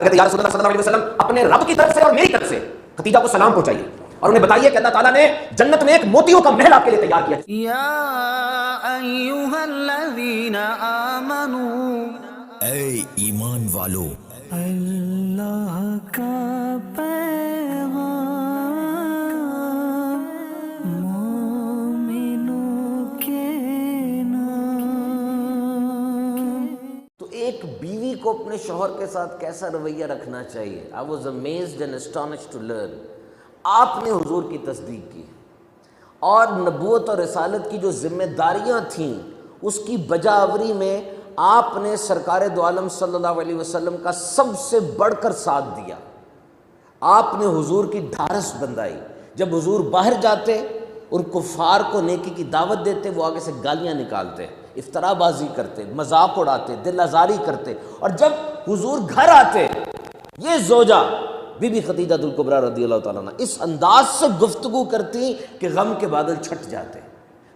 کہتے یا رسول اللہ صلی اللہ علیہ وسلم اپنے رب کی طرف سے اور میری طرف سے ختیجہ کو سلام پہنچائیے اور انہیں بتائیے کہ اللہ تعالیٰ نے جنت میں ایک موتیوں کا محل آپ کے لیے تیار کیا ہے. یا ایھا الذین آمنوا، اے ایمان والو، اللہ کا پیغام مومنوں کے نام. تو ایک بیوی کو اپنے شوہر کے ساتھ کیسا رویہ رکھنا چاہیے. I was amazed and astonished to learn. آپ نے حضور کی تصدیق کی اور نبوت اور رسالت کی جو ذمہ داریاں تھیں اس کی بجاوری میں آپ نے سرکار دو عالم صلی اللہ علیہ وسلم کا سب سے بڑھ کر ساتھ دیا. آپ نے حضور کی ڈھارس بندائی. جب حضور باہر جاتے اور کفار کو نیکی کی دعوت دیتے وہ آگے سے گالیاں نکالتے، افترا بازی کرتے، مذاق اڑاتے، دل آزاری کرتے. اور جب حضور گھر آتے یہ زوجہ بی بی خدیجہ الکبریٰ رضی اللہ تعالیٰ عنہ اس انداز سے گفتگو کرتی کہ غم کے بادل چھٹ جاتے،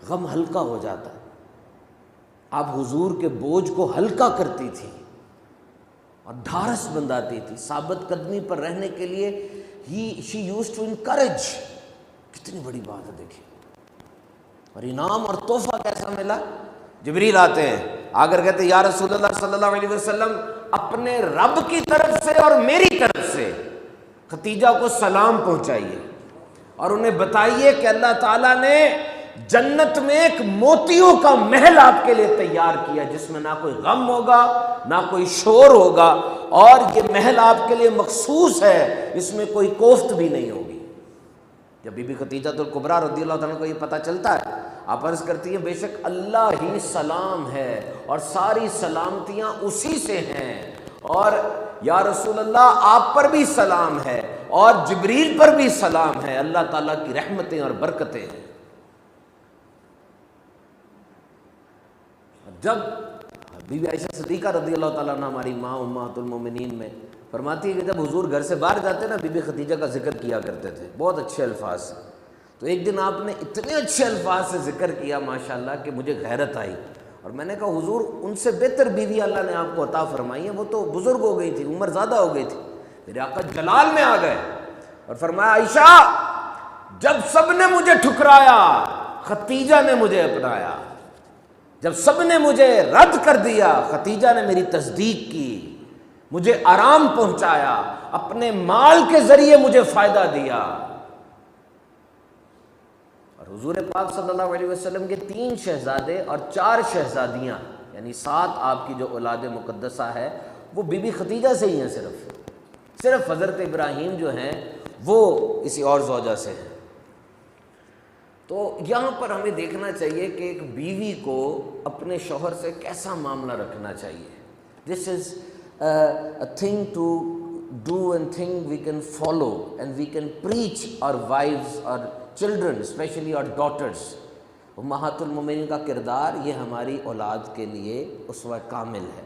غم ہلکا ہو جاتا. آپ حضور کے بوجھ کو ہلکا کرتی تھی اور ڈھارس بنداتی تھی. ثابت قدمی پر رہنے کے لیے she used to encourage. کتنی بڑی بات ہے دیکھیں. اور انعام اور تحفہ کیسا ملا. جبریل آتے ہیں آ کر کہتے یا رسول اللہ صلی اللہ علیہ وسلم اپنے رب کی طرف سے اور میری طرف سے ختیجہ کو سلام پہنچائیے اور انہیں بتائیے کہ اللہ تعالیٰ نے جنت میں ایک موتیوں کا محل آپ کے لیے تیار کیا جس میں نہ کوئی غم ہوگا نہ کوئی شور ہوگا اور یہ محل آپ کے لیے مخصوص ہے، اس میں کوئی کوفت بھی نہیں ہوگی. جب بی بی خدیجہ الکبریٰ رضی اللہ عنہ کو یہ پتہ چلتا ہے آپ عرض کرتی ہیں بے شک اللہ ہی سلام ہے اور ساری سلامتیاں اسی سے ہیں، اور یا رسول اللہ آپ پر بھی سلام ہے اور جبریل پر بھی سلام ہے، اللہ تعالیٰ کی رحمتیں اور برکتیں ہیں. جب بی بی عائشہ صدیقہ رضی اللہ تعالیٰ عنہ ہماری ماں امہات المومنین میں فرماتی ہے کہ جب حضور گھر سے باہر جاتے نا بی بی خدیجہ کا ذکر کیا کرتے تھے بہت اچھے الفاظ سے. تو ایک دن آپ نے اتنے اچھے الفاظ سے ذکر کیا ماشاءاللہ کہ مجھے غیرت آئی اور میں نے کہا حضور ان سے بہتر بیوی اللہ نے آپ کو عطا فرمائی ہے، وہ تو بزرگ ہو گئی تھی، عمر زیادہ ہو گئی تھی. میرے آقا جلال میں آ گئے اور فرمایا عائشہ جب سب نے مجھے ٹھکرایا ختیجہ نے مجھے اپنایا، جب سب نے مجھے رد کر دیا ختیجہ نے میری تصدیق کی، مجھے آرام پہنچایا، اپنے مال کے ذریعے مجھے فائدہ دیا. اور حضور پاک صلی اللہ علیہ وسلم کے 3 شہزادے اور 4 شہزادیاں یعنی 7 آپ کی جو اولاد مقدسہ ہے وہ بی بی خدیجہ سے ہی ہیں. صرف حضرت ابراہیم جو ہیں وہ کسی اور زوجہ سے ہیں. تو یہاں پر ہمیں دیکھنا چاہیے کہ ایک بیوی کو اپنے شوہر سے کیسا معاملہ رکھنا چاہیے. دس از a thing to do and thing we can follow and we can preach our wives, our children, especially our daughters. امہات المومنین کا کردار یہ ہماری اولاد کے لیے اسوہ کامل ہے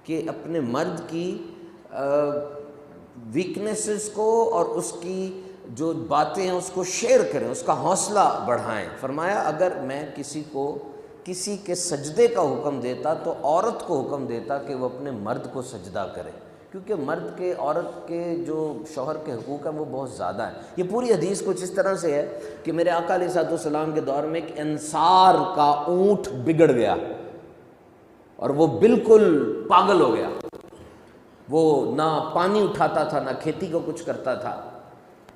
کہ اپنے مرد کی ویکنیسز کو اور اس کی جو باتیں ہیں اس کو شیئر کریں، اس کا حوصلہ بڑھائیں. فرمایا اگر میں کسی کے سجدے کا حکم دیتا تو عورت کو حکم دیتا کہ وہ اپنے مرد کو سجدہ کرے، کیونکہ مرد کے عورت کے جو شوہر کے حقوق ہیں وہ بہت زیادہ ہیں. یہ پوری حدیث کچھ اس طرح سے ہے کہ میرے آقا علیہ الصلوۃ والسلام کے دور میں ایک انصار کا اونٹ بگڑ گیا اور وہ بالکل پاگل ہو گیا. وہ نہ پانی اٹھاتا تھا نہ کھیتی کو کچھ کرتا تھا.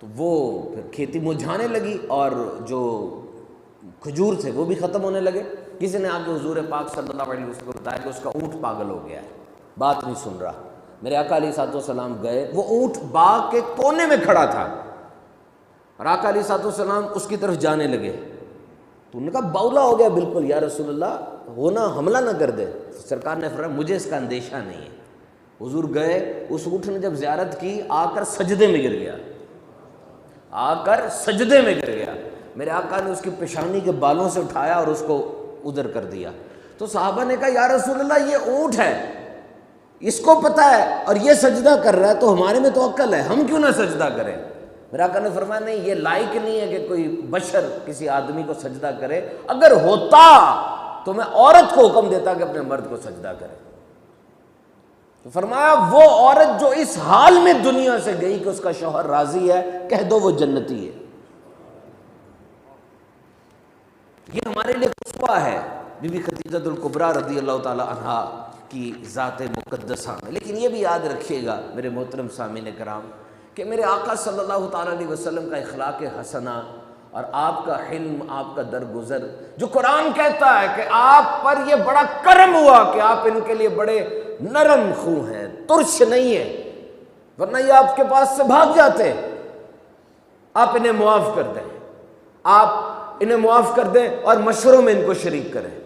تو وہ پھر کھیتی مرجھانے لگی اور جو کھجور تھے وہ بھی ختم ہونے لگے. کسی نے آ کے حضور پاک صلی اللہ علیہ وسلم کو بتایا کہ اس کا اونٹ پاگل ہو گیا ہے، بات نہیں سن رہا. میرے آقا علیہ الصلوۃ والسلام گئے، وہ اونٹ باغ کے کونے میں کھڑا تھا اور آقا علیہ الصلوۃ والسلام اس کی طرف جانے لگے. تو انہوں نے کہا باولا ہو گیا بالکل یا رسول اللہ، ہونا حملہ نہ کر دے. سرکار نے فرمایا مجھے اس کا اندیشہ نہیں ہے. حضور گئے، اس اونٹ نے جب زیارت کی آ کر سجدے میں گر گیا، سجدے میں گر گیا. میرے آقا نے اس کی پیشانی کے بالوں سے اٹھایا اور اس کو ادھر کر دیا. تو صحابہ نے کہا یا رسول اللہ یہ اونٹ ہے، اس کو پتہ ہے اور یہ سجدہ کر رہا ہے تو ہمارے میں تو عقل ہے، ہم کیوں نہ سجدہ کریں. میرے آقا نے فرمایا نہیں، یہ لائق نہیں ہے کہ کوئی بشر کسی آدمی کو سجدہ کرے. اگر ہوتا تو میں عورت کو حکم دیتا کہ اپنے مرد کو سجدہ کرے. تو فرمایا وہ عورت جو اس حال میں دنیا سے گئی کہ اس کا شوہر راضی ہے، کہہ دو وہ جنتی ہے۔ یہ ہمارے لیے اسوہ ہے بی بی خدیجہ الکبریٰ رضی اللہ تعالی عنہا کی ذات مقدسہ میں۔ لیکن یہ بھی یاد رکھیے گا میرے محترم سامعین کرام کہ میرے آقا صلی اللہ تعالیٰ علیہ وسلم کا اخلاق حسنہ اور آپ کا حلم، آپ کا درگزر، جو قرآن کہتا ہے کہ آپ پر یہ بڑا کرم ہوا کہ آپ ان کے لیے بڑے نرم خو ہیں، ترش نہیں ہیں، ورنہ یہ آپ کے پاس سے بھاگ جاتے۔ آپ انہیں معاف کر دیں، آپ انہیں معاف کر دیں اور مشوروں میں ان کو شریک کریں۔